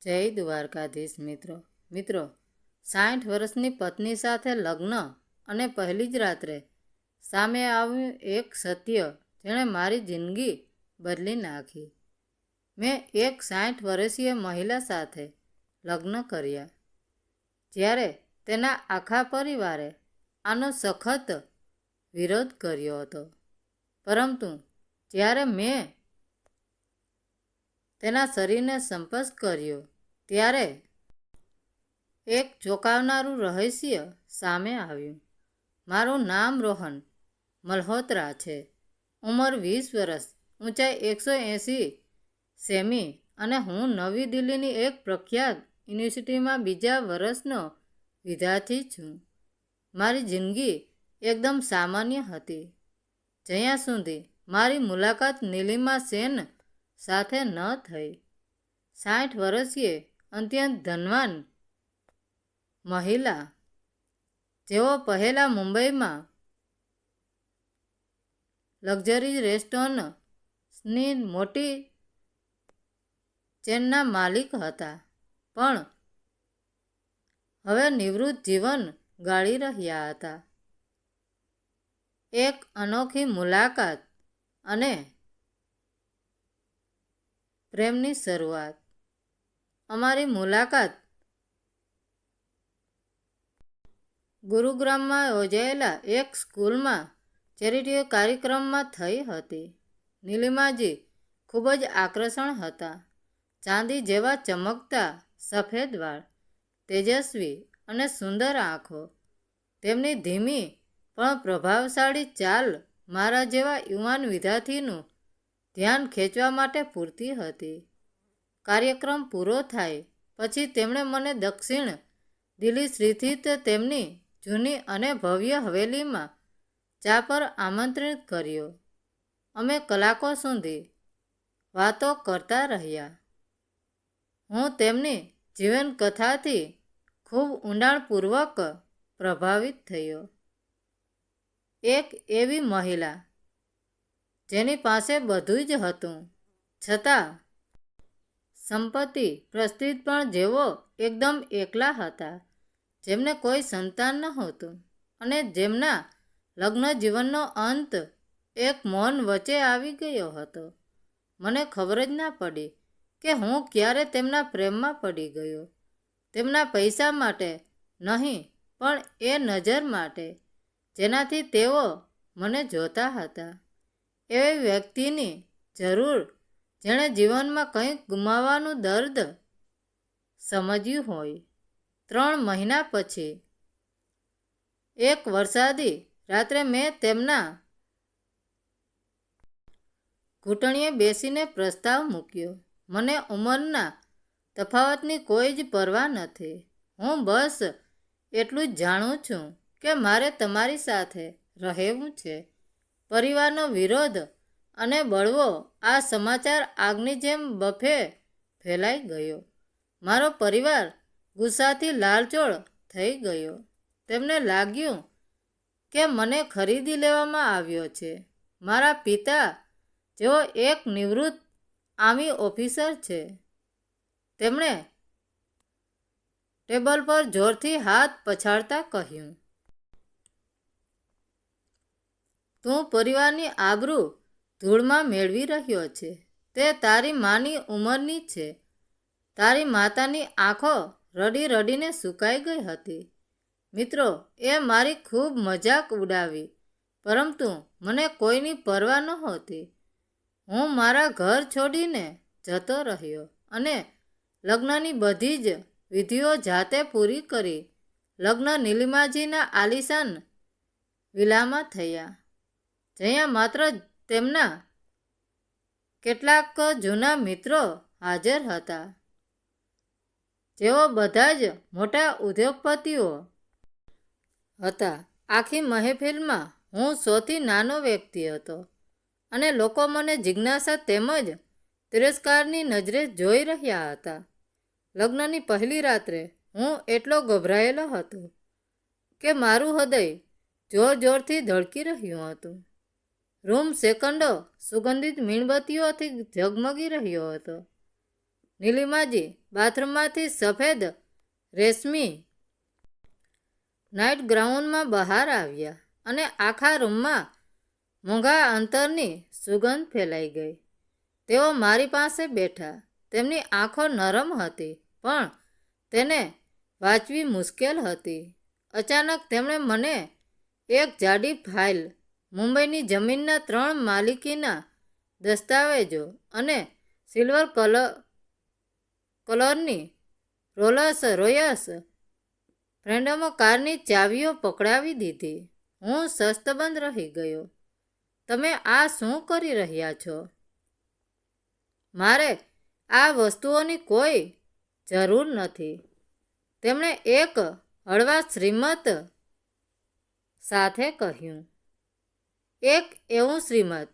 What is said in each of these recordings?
જય દ્વારકાધીશ મિત્રો 60 વર્ષની પત્ની સાથે લગ્ન અને પહેલી જ રાત્રે સામે આવ્યું એક સત્ય જેણે મારી જિંદગી બદલી નાખી. મેં એક 60 વર્ષીય મહિલા સાથે લગ્ન કર્યા જ્યારે તેના આખા પરિવારે આનો સખત વિરોધ કર્યો હતો, પરંતુ જ્યારે મેં તેના શરીરને સ્પર્શ કર્યો ત્યારે એક ચોંકાવનારું રહસ્ય સામે આવ્યું. મારું નામ રોહન મલ્હોત્રા છે. ઉંમર 20 વર્ષ, ઊંચાઈ 180 સેમી અને હું નવી દિલ્હીની એક પ્રખ્યાત યુનિવર્સિટીમાં બીજા વર્ષનો વિદ્યાર્થી છું. મારી જિંદગી એકદમ સામાન્ય હતી જ્યાં સુધી મારી મુલાકાત નીલિમા સેન સાથે ન થઈ. 60 વર્ષીય અત્યંત ધનવાન મહિલા જેઓ પહેલાં મુંબઈમાં લક્ઝરી રેસ્ટોરન્ટ્સની મોટી ચેનના માલિક હતા, પણ હવે નિવૃત્ત જીવન ગાળી રહ્યા હતા. એક અનોખી મુલાકાત અને પ્રેમની શરૂઆત. અમારી મુલાકાત ગુરુગ્રામમાં યોજાયેલા એક સ્કૂલમાં ચેરિટી કાર્યક્રમમાં થઈ હતી. નીલિમાજી ખૂબ જ આકર્ષણ હતા. ચાંદી જેવા ચમકતા સફેદ વાળ, તેજસ્વી અને સુંદર આંખો. તેમની ધીમી પણ પ્રભાવશાળી ચાલ મારા જેવા યુવાન વિદ્યાર્થીનું ધ્યાન ખેંચવા માટે પૂરતી હતી. કાર્યક્રમ પૂરો થાય પછી તેમણે મને દક્ષિણ દિલ્હી સ્થિત તેમની જૂની અને ભવ્ય હવેલીમાં ચા પર આમંત્રિત કર્યો. અમે કલાકો સુધી વાતો કરતા રહ્યા. હું તેમની જીવનકથાથી ખૂબ ઊંડાણપૂર્વક પ્રભાવિત થયો. એક એવી મહિલા જેની પાસે બધું જ હતું, છતાં સંપત્તિ, પ્રસિદ્ધિ, પણ જેઓ એકદમ એકલા હતા, જેમને કોઈ સંતાન નહોતું અને જેમના લગ્ન જીવનનો અંત એક મૌન વચ્ચે આવી ગયો હતો. મને ખબર જ ના પડી કે હું ક્યારે તેમના પ્રેમમાં પડી ગયો. તેમના પૈસા માટે નહીં, પણ એ નજર માટે જેનાથી તેઓ મને જોતા હતા. એવી વ્યક્તિની જરૂર જેણે જીવનમાં કંઈક ગુમાવવાનું દર્દ સમજ્યું હોય. 3 મહિના પછી એક વરસાદી રાત્રે મેં તેમના ઘૂંટણિયે બેસીને પ્રસ્તાવ મૂક્યો. મને ઉંમરના તફાવતની કોઈ જ પરવા નથી. હું બસ એટલું જ જાણું છું કે મારે તમારી સાથે રહેવું છે. પરિવારનો વિરોધ અને બળવો આ સમાચાર આગની જેમ બફે ફેલાઈ ગયો. મારો પરિવાર ગુસ્સાથી લાલચોળ થઈ ગયો. તેમને લાગ્યું કે મને ખરીદી લેવામાં આવ્યો છે. મારા પિતા, જેઓ એક નિવૃત્ત આર્મી ઓફિસર છે, તેમણે ટેબલ પર જોરથી હાથ પછાડતા કહ્યું, તું પરિવારની આબરૂ ધૂળમાં મેળવી રહ્યો છે. તે તારી માની ઉંમરની છે. તારી માતાની આંખો રડી રડીને સુકાઈ ગઈ હતી. મિત્રો એ મારી ખૂબ મજાક ઉડાવી, પરંતુ મને કોઈની પરવા નહોતી. હું મારા ઘર છોડીને જતો રહ્યો અને લગ્નની બધી જ વિધિઓ જાતે પૂરી કરી લગ્ન નીલિમાજીના આલિશાન વિલામાં થયા, જ્યાં માત્ર તેમના કેટલાક જૂના મિત્રો હાજર હતા, જેઓ બધા જ મોટા ઉદ્યોગપતિઓ હતા. આખી મહેફિલમાં હું સૌથી નાનો વ્યક્તિ હતો અને લોકો મને જિજ્ઞાસા તેમજ તિરસ્કારની નજરે જોઈ રહ્યા હતા. લગ્નની પહેલી રાત્રે હું એટલો ગભરાયેલો હતો કે મારું હૃદય જોર જોરથી ધડકી રહ્યું હતું. રૂમ સેકન્ડો સુગંધિત મીણબત્તીઓથી ઝગમગી રહ્યો હતો. નીલિમાજી બાથરૂમમાંથી સફેદ રેશમી નાઇટ ગ્રાઉન્ડમાં બહાર આવ્યા અને આખા રૂમમાં મોંઘા અંતરની સુગંધ ફેલાઈ ગઈ. તેઓ મારી પાસે બેઠા. તેમની આંખો નરમ હતી પણ તેને વાંચવી મુશ્કેલ હતી. અચાનક તેમણે મને એક જાડી ફાઇલ, મુંબઈની જમીનના 3 માલિકીના દસ્તાવેજો અને સિલ્વર કલરની રોલ્સ રોયસ ફ્રેન્ડમ કારની ચાવીઓ પકડાવી દીધી. હું શસ્તબંધ રહી ગયો. તમે આ શું કરી રહ્યા છો? મારે આ વસ્તુઓની કોઈ જરૂર નથી, તેમણે એક હળવા શ્રીમત સાથે કહ્યું. એક એવું શ્રીમત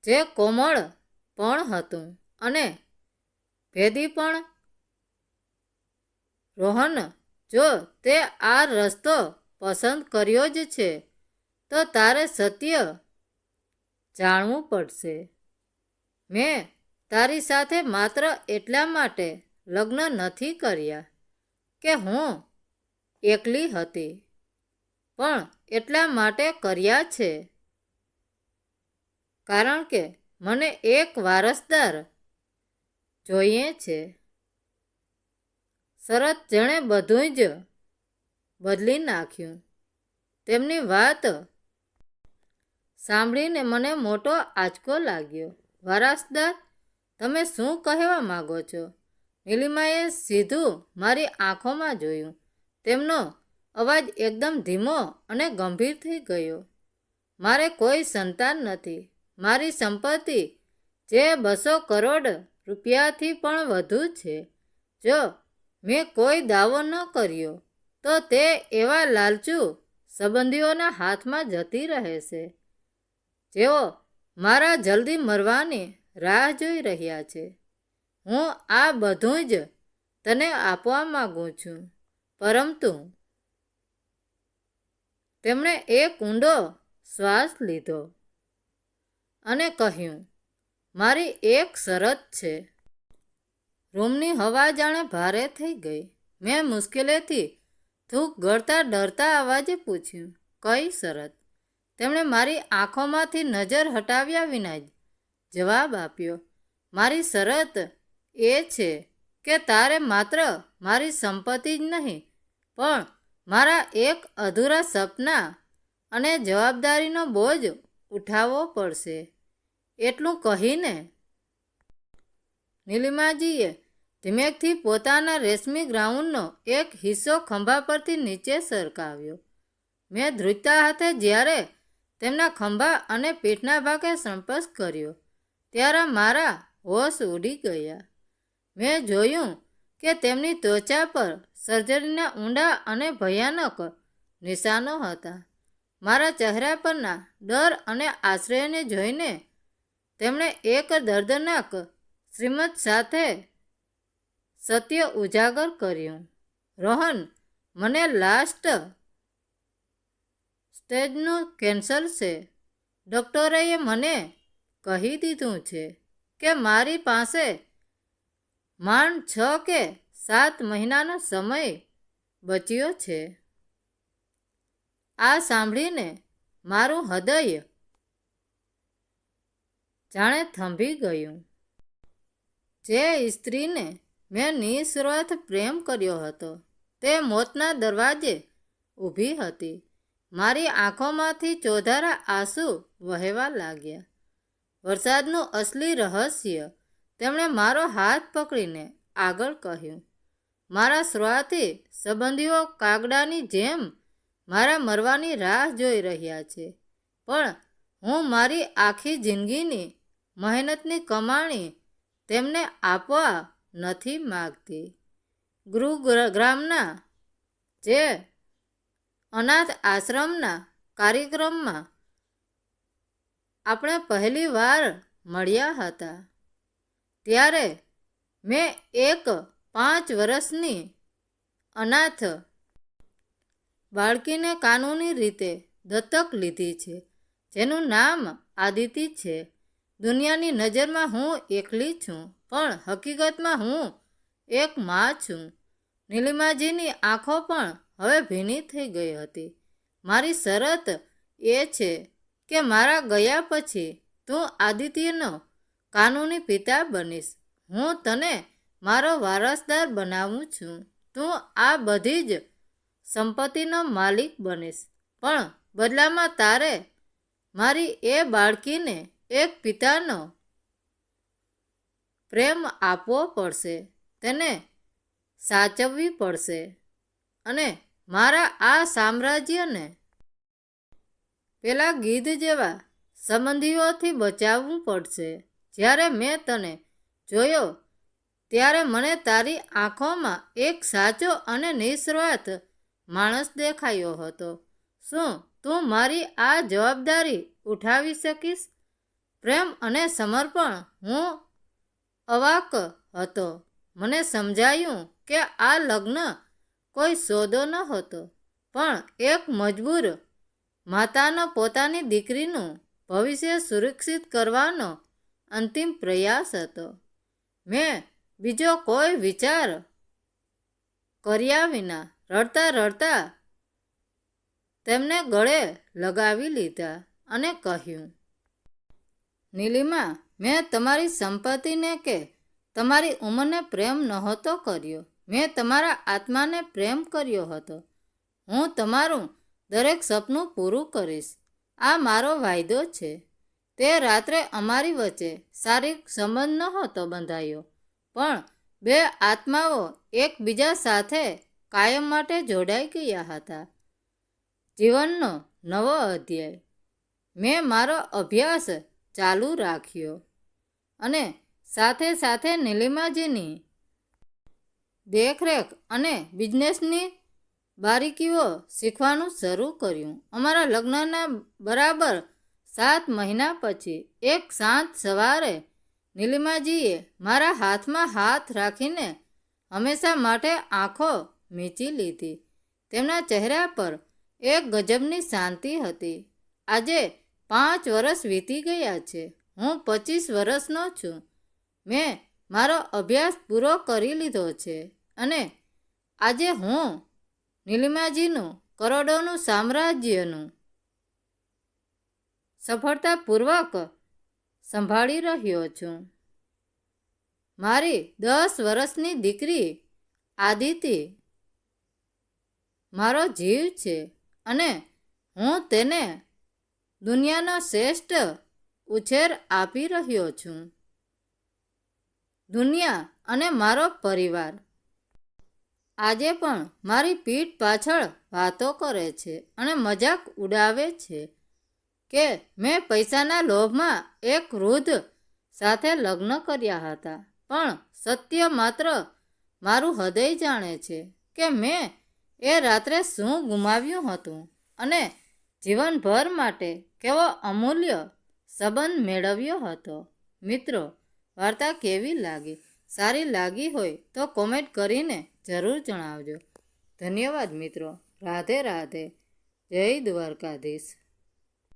જે કોમળ પણ હતું અને ભેદી પણ. રોહન, જો તે આ રસ્તો પસંદ કર્યો જ છે તો તારે સત્ય જાણવું પડશે. મેં તારી સાથે માત્ર એટલા માટે લગ્ન નથી કર્યા કે હું એકલી હતી, પણ એટલા માટે કર્યા છે કારણ કે મને એક વારસદાર જોઈએ છે. શરત જેણે બધું જ બદલી નાખ્યું. તેમની વાત સાંભળીને મને મોટો આંચકો લાગ્યો. વારસદાર? તમે શું કહેવા માગો છો? નીલિમાએ સીધું મારી આંખોમાં જોયું. તેમનો અવાજ એકદમ ધીમો અને ગંભીર થઈ ગયો. મારે કોઈ સંતાન નથી. મારી સંપત્તિ જે 200 કરોડ રૂપિયાથી પણ વધુ છે. જો મેં કોઈ દાવો ન કર્યો તો તે એવા લાલચુ સંબંધીઓના હાથમાં જતી રહેશે જેઓ મારા જલ્દી મરવાની રાહ જોઈ રહ્યા છે. હું આ બધું જ તને આપવા માગું છું, પરંતુ. તેમણે એક ઊંડો શ્વાસ લીધો અને કહ્યું, મારી એક શરત છે. રૂમની હવા જાણે ભારે થઈ ગઈ. મેં મુશ્કેલીથી થૂંક ગળતા ડરતા અવાજે પૂછ્યું, કઈ શરત? તેમણે મારી આંખોમાંથી નજર હટાવ્યા વિના જ જવાબ આપ્યો, મારી શરત એ છે કે તારે માત્ર મારી સંપત્તિ જ નહીં પણ મારા એક અધૂરા સપના અને જવાબદારીનો બોજ ઉઠાવવો પડશે. એટલું કહીને નીલિમાજીએ ધીમેકથી પોતાના રેશમી ગ્રાઉન્ડનો એક હિસ્સો ખંભા પરથી નીચે સરકાવ્યો. મેં ધ્રુજતા હાથે જ્યારે તેમના ખંભા અને પીઠના ભાગે સ્પર્શ કર્યો ત્યારે મારા હોશ ઉડી ગયા. મેં જોયું કે તેમની ત્વચા પર સર્જરીના ઊંડા અને ભયાનક નિશાનો હતા. મારા ચહેરા પરના ડર અને આશ્ચર્યને જોઈને તેમણે એક દર્દનાક શ્રીમત સાથે સત્ય ઉજાગર કર્યું. રોહન, મને લાસ્ટ સ્ટેજનું કેન્સર છે. ડૉક્ટરોએ મને કહી દીધું છે કે મારી પાસે માંડ 6 કે 7 મહિનાનો સમય બચ્યો છે. આ સાંભળીને મારું હૃદય જાણે થંભી ગયું. જે સ્ત્રીને મેં નિસ્વાર્થ પ્રેમ કર્યો હતો તે મોતના દરવાજે ઊભી હતી. મારી આંખોમાંથી ચોધારા આંસુ વહેવા લાગ્યા. વરસાદનું અસલી રહસ્ય. તેમણે મારો હાથ પકડીને આગળ કહ્યું, મારા સ્વાર્થી સંબંધીઓ કાગડાની જેમ મારા મરવાની રાહ જોઈ રહ્યા છે, પણ હું મારી આખી જિંદગીની મહેનતની કમાણી તેમને આપવા નથી માગતી. ગુરુગ્રામના જે અનાથ આશ્રમના કાર્યક્રમમાં આપણે પહેલી વાર મળ્યા હતા ત્યારે મેં એક 5 વર્ષની અનાથ બાળકીને કાનૂની રીતે દત્તક લીધી છે, જેનું નામ આદિતિ છે. દુનિયાની નજરમાં હું એકલી છું, પણ હકીકતમાં હું એક માં છું. નીલિમાજીની આંખો પણ હવે ભીની થઈ ગઈ હતી. મારી શરત એ છે કે મારા ગયા પછી તું આદિત્યનો કાનૂની પિતા બનીશ. હું તને મારો વારસદાર બનાવું છું. તું આ બધી જ સંપત્તિનો માલિક બનીશ, પણ બદલામાં તારે મારી એ બાળકીને એક પિતાનો પ્રેમ આપવો પડશે, તેને સાચવવી પડશે અને મારા આ સામ્રાજ્યને પેલા ગીધ જેવા સંબંધીઓથી બચાવવું પડશે. જ્યારે મેં તને જોયો ત્યારે મને તારી આંખોમાં એક સાચો અને નિસ્વાર્થ માણસ દેખાયો હતો. શું તું મારી આ જવાબદારી ઉઠાવી શકીશ? પ્રેમ અને સમર્પણ. હું અવાક હતો. મને સમજાયું કે આ લગ્ન કોઈ સોદો ન હતો, પણ એક મજબૂર માતાનો પોતાની દીકરીનું ભવિષ્ય સુરક્ષિત કરવાનો અંતિમ પ્રયાસ હતો. મેં બીજો કોઈ વિચાર કર્યા વિના રડતા રડતા તેમને ગળે લગાવી લીધા અને કહ્યું, નીલિમા, મેં તમારી સંપત્તિને કે તમારી ઉંમરને પ્રેમ નહોતો કર્યો. મેં તમારા આત્માને પ્રેમ કર્યો હતો. હું તમારું દરેક સપનું પૂરું કરીશ. આ મારો વાયદો છે. તે રાત્રે અમારી વચ્ચે શારીરિક સંબંધ નહોતો બંધાયો, પણ બે આત્માઓ એકબીજા સાથે કાયમ માટે જોડાઈ ગયા હતા. જીવનનો નવો અધ્યાય. મેં મારો અભ્યાસ ચાલુ રાખ્યો અને સાથે સાથે નીલિમાજીની દેખરેખ અને બિઝનેસની બારીકીઓ શીખવાનું શરૂ કર્યું. અમારા લગ્નના બરાબર 7 મહિના પછી એક શાંત સવારે નીલિમાજીએ મારા હાથમાં હાથ રાખીને હંમેશા માટે આંખો મીચી લીધી. તેમના ચહેરા પર એક ગજબની શાંતિ હતી. આજે 5 વર્ષ વીતી ગયા છે. હું 25 વર્ષનો છું. મેં મારો અભ્યાસ પૂરો કરી લીધો છે અને આજે હું નીલિમાજીનું કરોડોનું સામ્રાજ્યનું સફળતાપૂર્વક સંભાળી રહ્યો છું. મારી 10 વર્ષની દીકરી આદિતિ મારો જીવ છે અને હું તેને દુનિયાનો શ્રેષ્ઠ ઉછેર આપી રહ્યો છું. દુનિયા અને મારો પરિવાર આજે પણ મારી પીઠ પાછળ વાતો કરે છે અને મજાક ઉડાવે છે કે મેં પૈસાના લોભમાં એક વૃદ્ધ સાથે લગ્ન કર્યા હતા. પણ સત્ય માત્ર મારું હૃદય જાણે છે કે મેં એ રાત્રે શું ગુમાવ્યું હતું અને જીવનભર માટે કેવો અમૂલ્ય સંબંધ મેળવ્યો હતો. મિત્રો, વાર્તા કેવી લાગી? સારી લાગી હોય તો કોમેન્ટ કરીને જરૂર જણાવજો. ધન્યવાદ મિત્રો. રાધે રાધે. જય દ્વારકાધીશ.